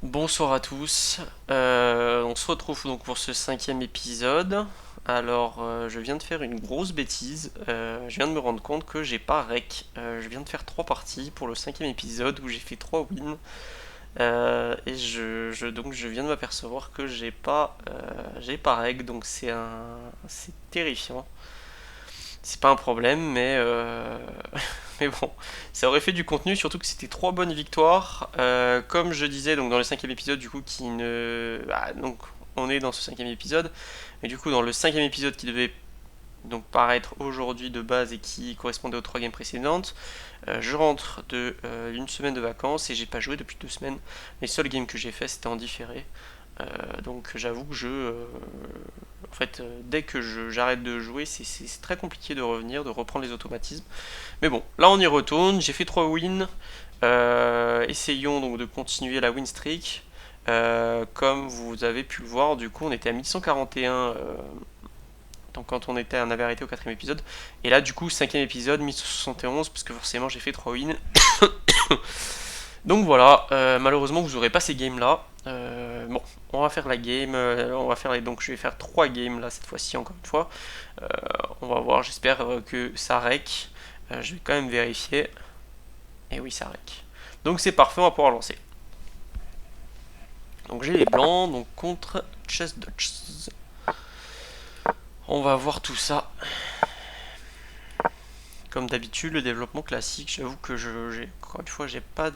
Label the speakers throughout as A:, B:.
A: Bonsoir à tous. On se retrouve donc pour ce cinquième épisode. Alors, je viens de faire une grosse bêtise. Je viens de me rendre compte que j'ai pas rec. Je viens de faire trois parties pour le cinquième épisode où j'ai fait trois wins. Et donc je viens de m'apercevoir que j'ai pas rec. Donc c'est terrifiant. C'est pas un problème, mais bon, ça aurait fait du contenu, surtout que c'était trois bonnes victoires. Comme je disais donc dans le cinquième épisode, du coup, qui ne. Donc, on est dans ce cinquième épisode, mais du coup, dans le cinquième épisode qui devait donc paraître aujourd'hui de base et qui correspondait aux trois games précédentes, je rentre de une semaine de vacances et j'ai pas joué depuis 2 semaines. Les seuls games que j'ai fait, c'était en différé. Donc j'avoue que en fait, dès que j'arrête de jouer, c'est très compliqué de revenir, de reprendre les automatismes. Mais bon, là on y retourne, j'ai fait 3 wins. Essayons donc de continuer la win streak. Comme vous avez pu le voir, du coup on était à 1141 donc quand on avait arrêté au quatrième épisode. Et là du coup, cinquième épisode, 1171, parce que forcément j'ai fait 3 wins. Donc voilà, malheureusement vous aurez pas ces games là. Bon, on va faire la game, donc je vais faire 3 games là cette fois-ci encore une fois. Euh, on va voir, j'espère que ça rec. Je vais quand même vérifier. Et oui, ça rec. Donc c'est parfait, on va pouvoir lancer. Donc j'ai les blancs, donc contre Chess Dutch. On va voir tout ça. Comme d'habitude, le développement classique, j'avoue que encore une fois, j'ai pas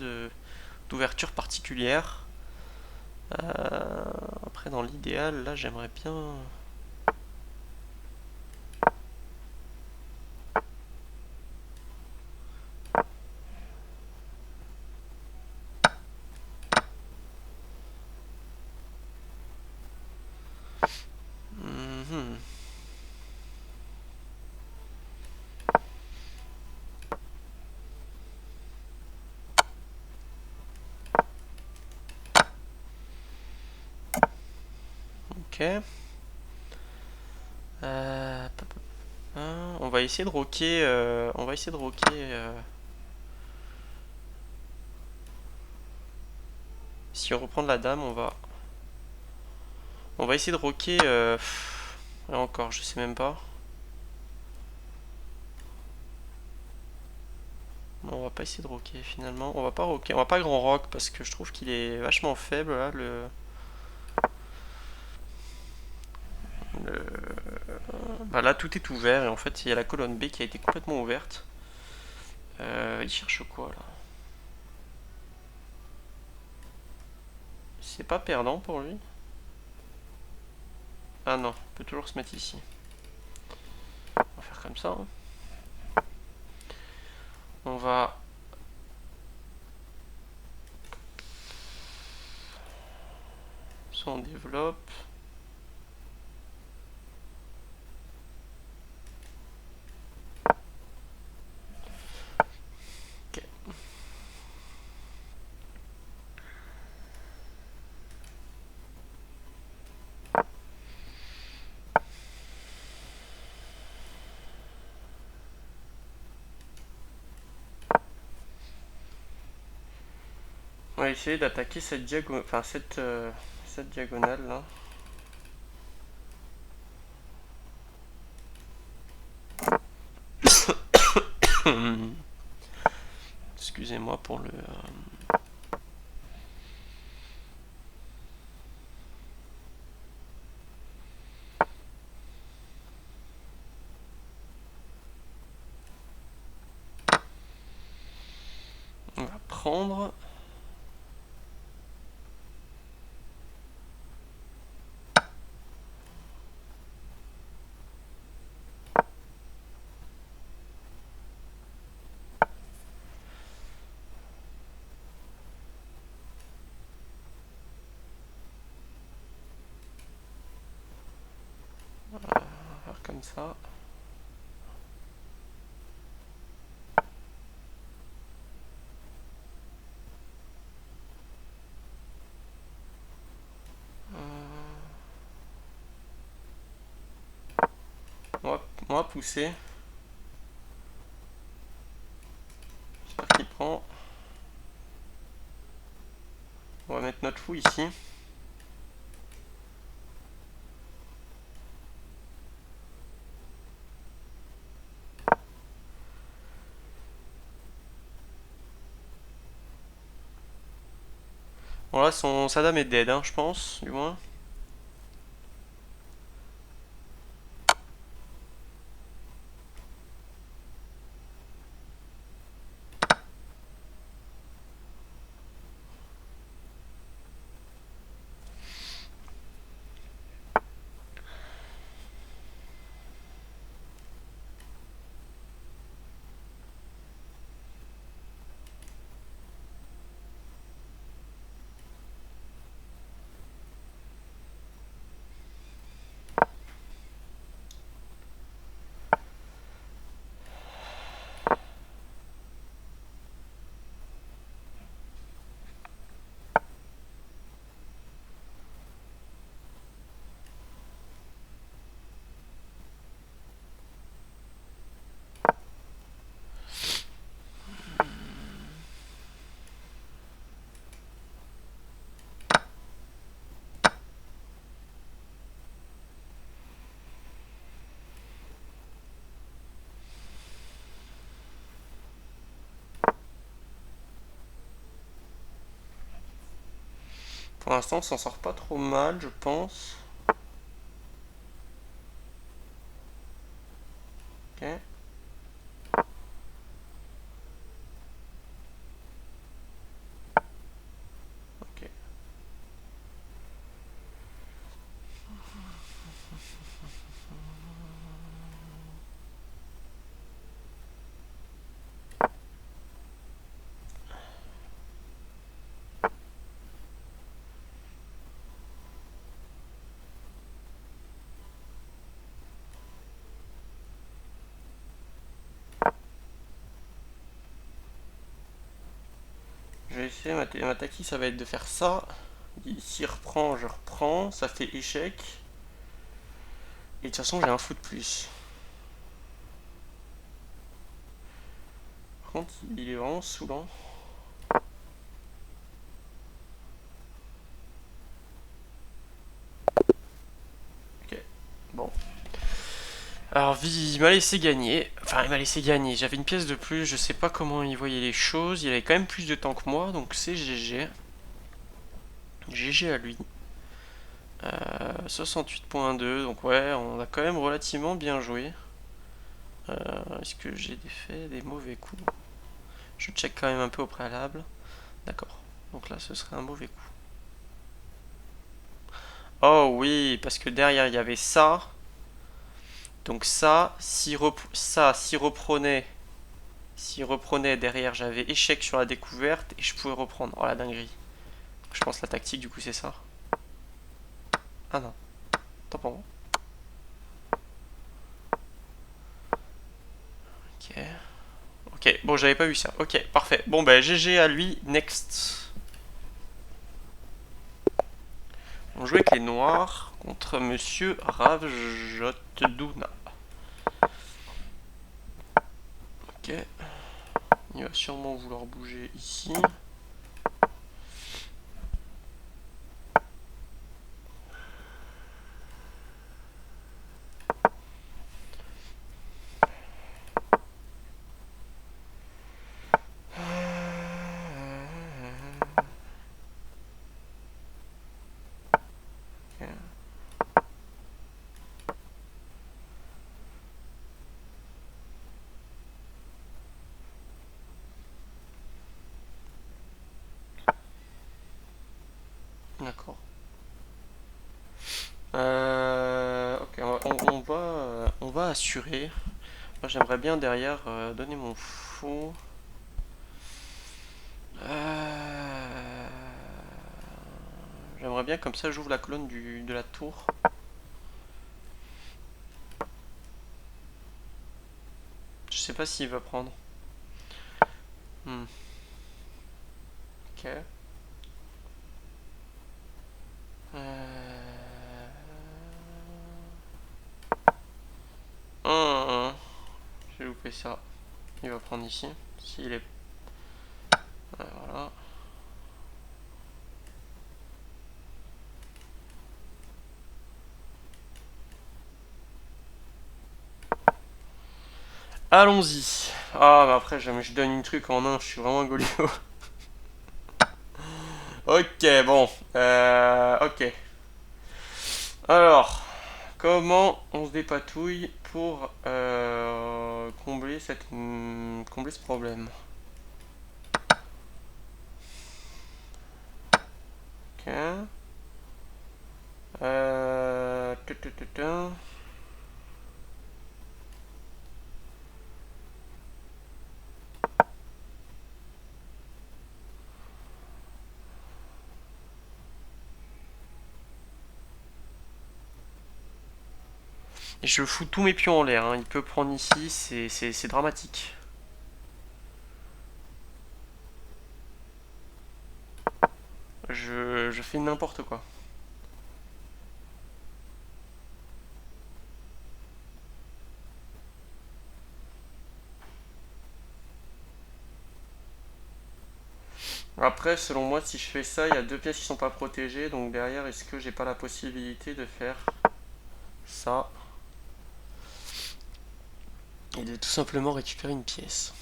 A: d'ouverture particulière. Après, dans l'idéal, là, j'aimerais bien. Mhm. Ok. On va essayer de rocker. On va essayer de rocker. Si on reprend de la dame, on va essayer de rocker. Là encore, je sais même pas. Non, on va pas essayer de rocker finalement. On va pas rocker. On va pas grand rock parce que je trouve qu'il est vachement faible là. Bah là, tout est ouvert et en fait, il y a la colonne B qui a été complètement ouverte. Il cherche quoi là? C'est pas perdant pour lui? Ah non, on peut toujours se mettre ici. On va faire comme ça, hein. On va. Ça, on développe. Ok. On va essayer d'attaquer cette diagonale là. Excusez-moi pour le. On va prendre. On va faire comme ça. On va pousser. J'espère qu'il prend. On va mettre notre fou ici. Bon là, sa dame est dead, hein, je pense, du moins. Pour l'instant, on s'en sort pas trop mal, je pense. Ok. Ok. Je vais essayer, ma tactique, ça va être de faire ça. S'il reprend, je reprends. Ça fait échec. Et de toute façon, j'ai un fou de plus. Par contre, il est vraiment saoulant. Ok, bon. Alors, il m'a laissé gagner. Enfin, il m'a laissé gagner. J'avais une pièce de plus. Je sais pas comment il voyait les choses. Il avait quand même plus de temps que moi. Donc, c'est GG. GG à lui. 68.2. Donc, ouais, on a quand même relativement bien joué. Est-ce que j'ai fait des mauvais coups? Je check quand même un peu au préalable. D'accord. Donc là, ce serait un mauvais coup. Oh oui, parce que derrière, il y avait ça. Donc ça, s'il reprenait derrière, j'avais échec sur la découverte et je pouvais reprendre. Oh la dinguerie. Je pense la tactique, du coup, c'est ça. Ah non, tant pour moi. Ok. Ok, bon, j'avais pas vu ça. Ok, parfait. Bon, bah, GG à lui. Next. On joue avec les noirs contre Monsieur Ravjotdouna. Ok. Il va sûrement vouloir bouger ici. Ok. D'accord. Ok, on va assurer. Moi, j'aimerais bien derrière donner mon fou. Euh, J'aimerais bien comme ça, j'ouvre la colonne de la tour. Je sais pas s'il va prendre. Hmm. Ok. Euh... J'ai loupé ça. Il va prendre ici. S'il est. Ouais, voilà. Allons-y. Ah, mais après, je donne une truc en un, je suis vraiment un golio. Ok, bon. Ok. Alors, comment on se dépatouille pour combler ce problème? Ok. Tu. Et je fous tous mes pions en l'air, hein. Il peut prendre ici, c'est dramatique. Je fais n'importe quoi. Après, selon moi, si je fais ça, il y a deux pièces qui sont pas protégées. Donc derrière, est-ce que j'ai pas la possibilité de faire ça et de tout simplement récupérer une pièce?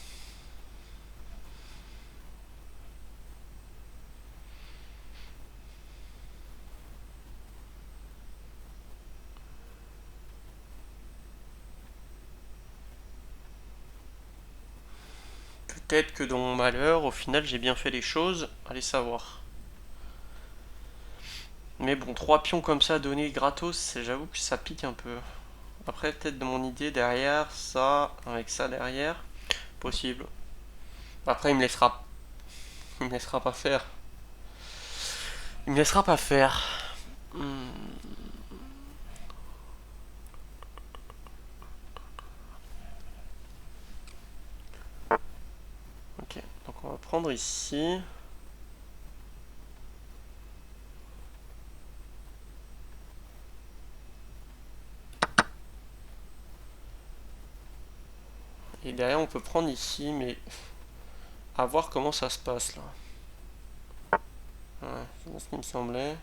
A: Peut-être que dans mon malheur, au final, j'ai bien fait les choses. Allez savoir. Mais bon, trois pions comme ça donnés gratos, j'avoue que ça pique un peu. Après, peut-être de mon idée derrière, ça, avec ça derrière, possible. Après, il me laissera pas faire. Il me laissera pas faire. Hmm, ok, donc on va prendre ici. Et derrière, on peut prendre ici, mais à voir comment ça se passe là. Ouais, c'est bien ce qui me semblait.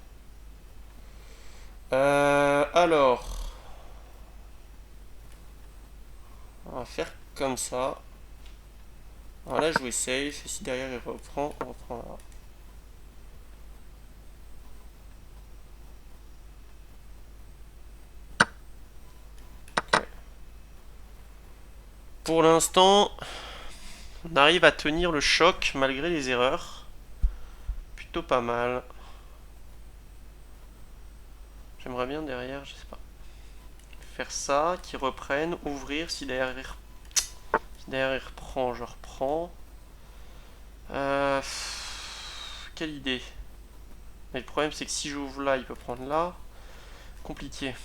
A: Alors, on va faire comme ça. Alors là, jouer safe. Et si derrière il reprend, on reprend là. Ok. Pour l'instant, on arrive à tenir le choc malgré les erreurs. Plutôt pas mal. J'aimerais bien derrière, je sais pas. Faire ça, qu'il reprenne, ouvrir. Si derrière il reprend, je reprends. Quelle idée. Mais le problème, c'est que si j'ouvre là, il peut prendre là. Compliqué.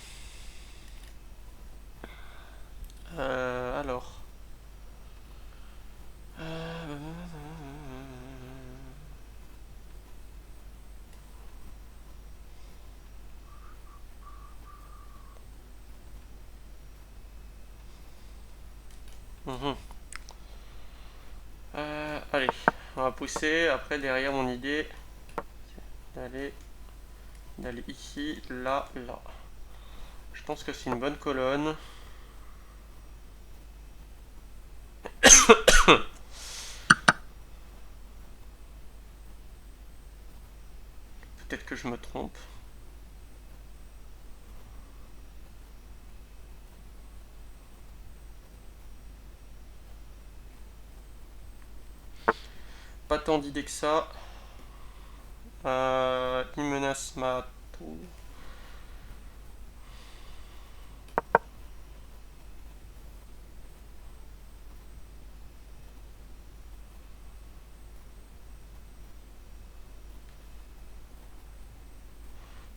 A: Alors. Euh, mhm. Allez, on va pousser. Après, derrière, mon idée, d'aller d'aller ici, là, là. Je pense que c'est une bonne colonne. Peut-être que je me trompe. Pas tant d'idées que ça. Il menace ma tour.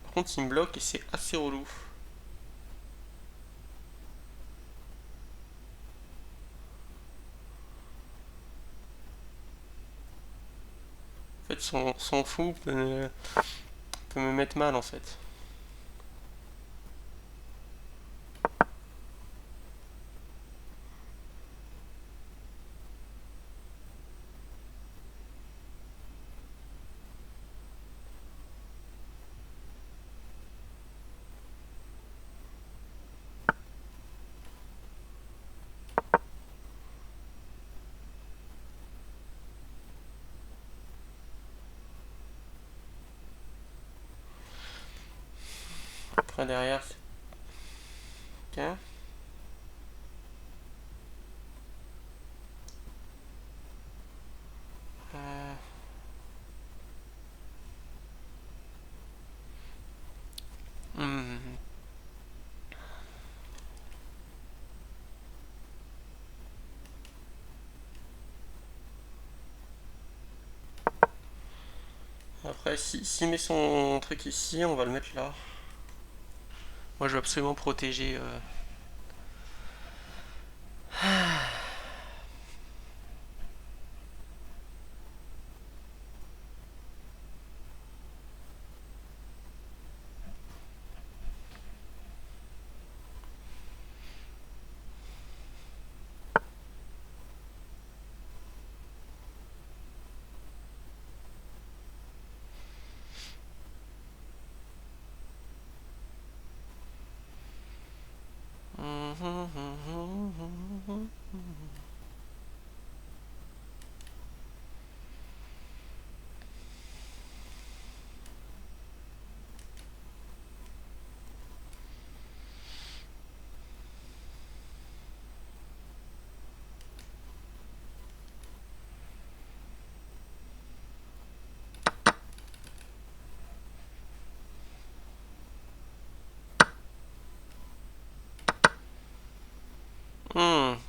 A: Par contre, il me bloque et c'est assez relou. En fait, son fou peut me mettre mal en fait. Après derrière, c'est... Ok. Euh, hmm. Après, s'il met son truc ici, on va le mettre là. Moi, je veux absolument protéger.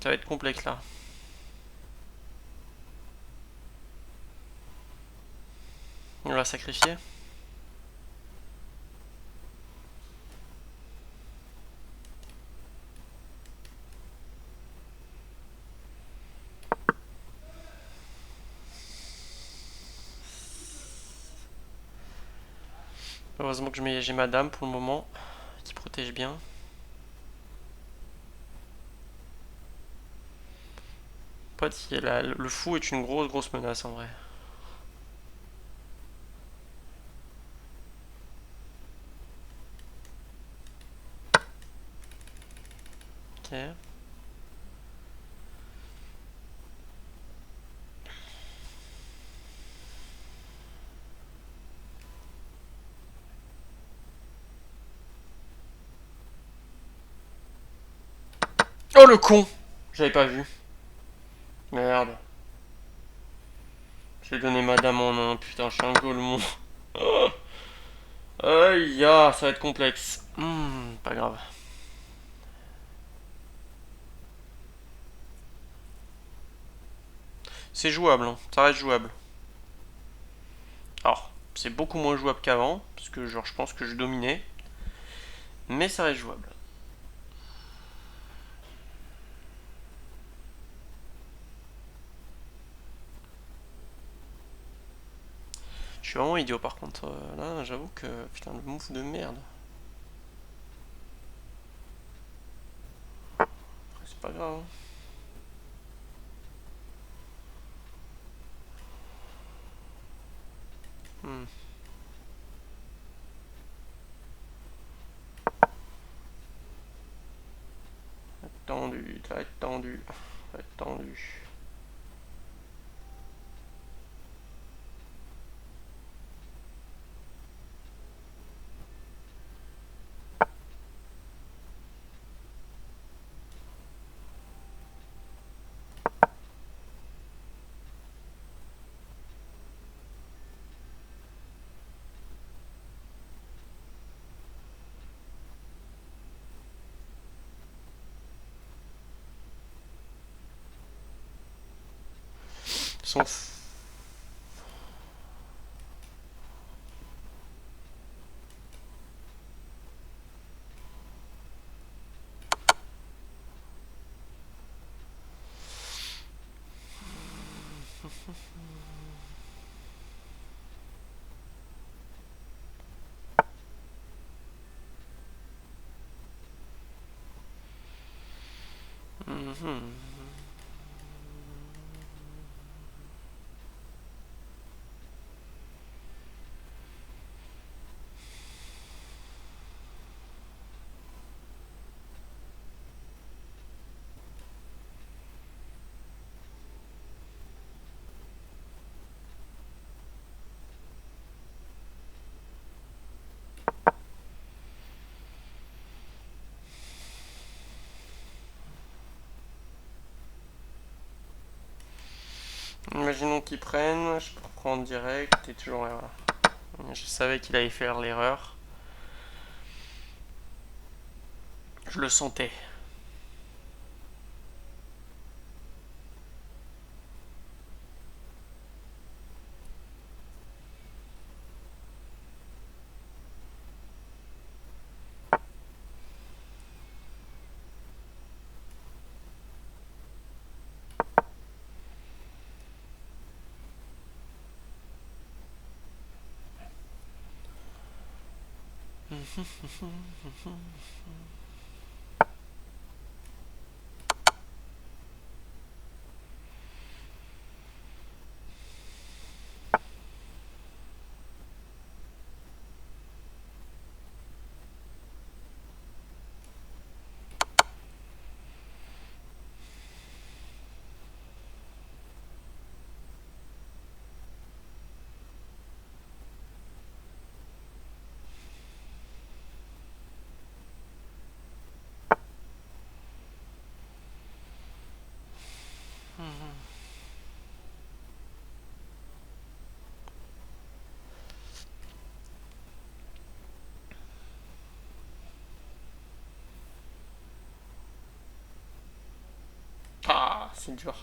A: Ça va être complexe là. On va sacrifier. Heureusement que j'ai ma dame pour le moment, qui protège bien. Pote, le fou est une grosse menace en vrai. Ok. Oh le con! J'avais pas vu. Merde. J'ai donné ma dame en un. Putain, je suis un golemon. Aïe, ça va être complexe. Pas grave. C'est jouable, hein. Ça reste jouable. Alors, c'est beaucoup moins jouable qu'avant, parce que genre je pense que je dominais. Mais ça reste jouable. Je suis vraiment idiot par contre. Là, j'avoue que... Putain, le move de merde. C'est pas grave, hein. Hmm. Tendu, ça va être tendu. Ça va être tendu. Son Mhm. Imaginons qu'ils prennent, je prends direct et toujours erreur. Je savais qu'il allait faire l'erreur. Je le sentais. Ah, c'est dur.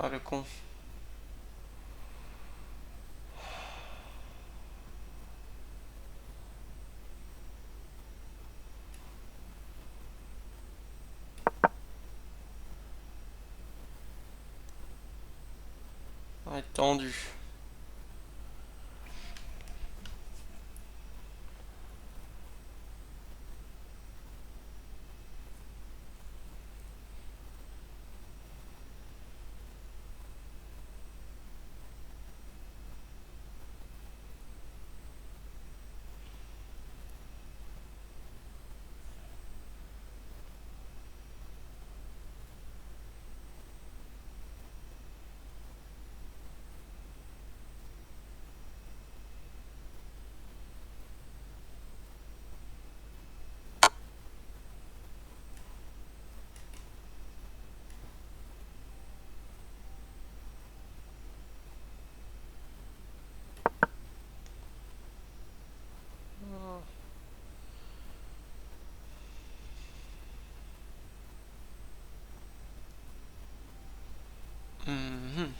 A: Ah, le con. Ah, tendu. Mhm.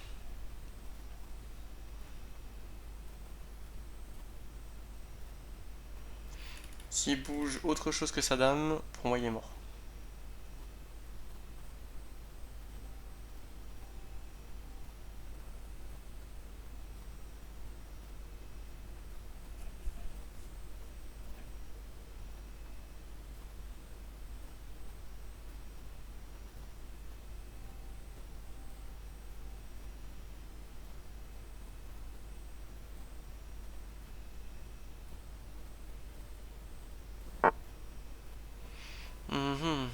A: S'il bouge autre chose que sa dame, pour moi il est mort. Mhm.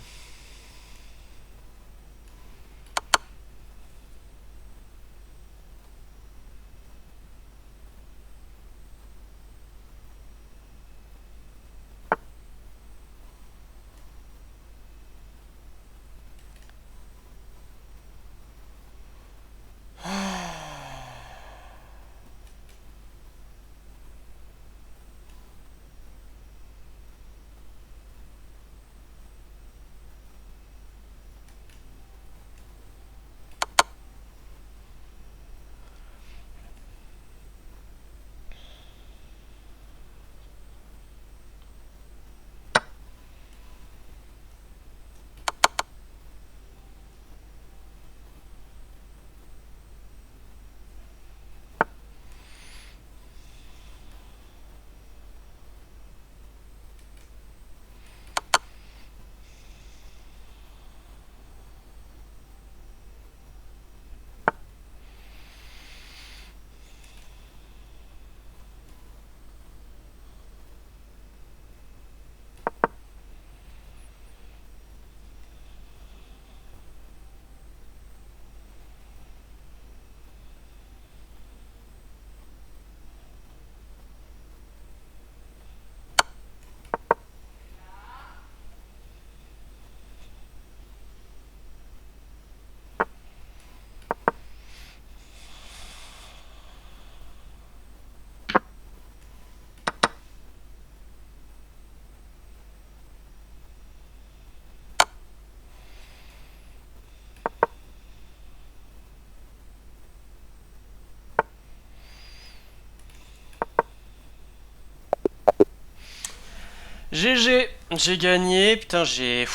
A: GG, j'ai gagné, putain j'ai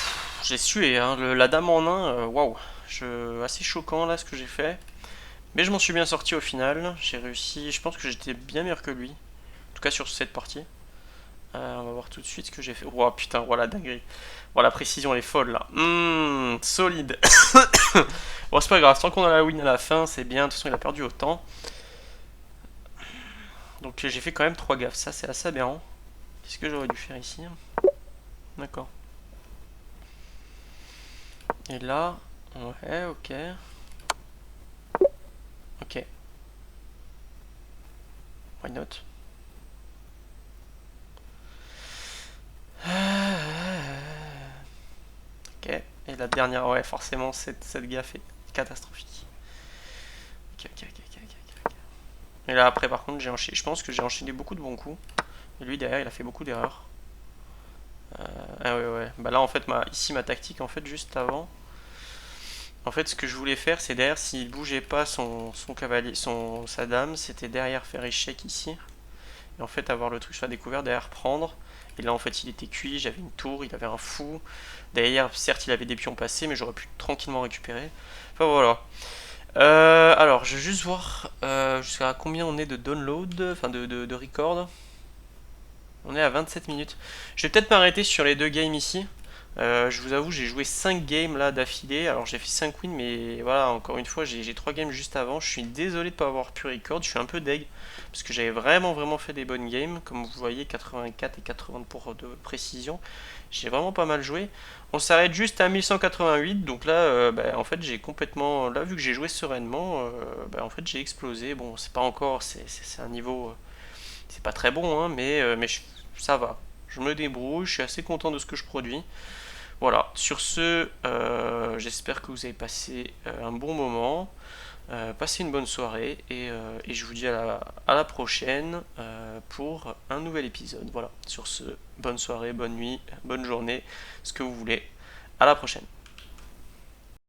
A: sué, hein. La dame en un, waouh, assez choquant là ce que j'ai fait. Mais je m'en suis bien sorti au final, j'ai réussi, je pense que j'étais bien meilleur que lui, en tout cas sur cette partie. On va voir tout de suite ce que j'ai fait. Oh putain, voilà dinguerie. Bon, la précision elle est folle là. Solide. Bon, c'est pas grave, tant qu'on a la win à la fin, c'est bien, de toute façon il a perdu autant. Donc j'ai fait quand même 3 gaffes, ça c'est assez aberrant. Qu'est-ce que j'aurais dû faire ici? D'accord. Et là, ouais, ok. Ok, why not? Ok, et la dernière, ouais, forcément, cette gaffe est catastrophique. Ok, ok, ok, ok, ok, ok. Et là, après, par contre, je pense que j'ai enchaîné beaucoup de bons coups. Et lui, derrière, il a fait beaucoup d'erreurs. Ah ouais, ouais. Bah là, en fait, ici, ma tactique, en fait, juste avant. En fait, ce que je voulais faire, c'est derrière, s'il bougeait pas son cavalier, sa dame, c'était derrière faire échec ici. Et en fait, avoir le truc soit découvert, derrière prendre. Et là, en fait, il était cuit, j'avais une tour, il avait un fou. Derrière, certes, il avait des pions passés, mais j'aurais pu tranquillement récupérer. Enfin, voilà. Alors, je vais juste voir jusqu'à combien on est de download, enfin de record. On est à 27 minutes. Je vais peut-être m'arrêter sur les deux games ici. Je vous avoue, j'ai joué 5 games là d'affilée. Alors j'ai fait 5 wins, mais voilà, encore une fois, j'ai 3 games juste avant. Je suis désolé de ne pas avoir pu record. Je suis un peu deg parce que j'avais vraiment fait des bonnes games. Comme vous voyez, 84 et 80 pour de précision. J'ai vraiment pas mal joué. On s'arrête juste à 1188. Donc là, bah, en fait, j'ai complètement. Là, vu que j'ai joué sereinement, bah, en fait, j'ai explosé. Bon, c'est pas encore. C'est un niveau. C'est pas très bon, hein, mais ça va. Je me débrouille, je suis assez content de ce que je produis. Voilà, sur ce, j'espère que vous avez passé un bon moment, passez une bonne soirée et je vous dis à la prochaine pour un nouvel épisode. Voilà, sur ce, bonne soirée, bonne nuit, bonne journée, ce que vous voulez. À la prochaine.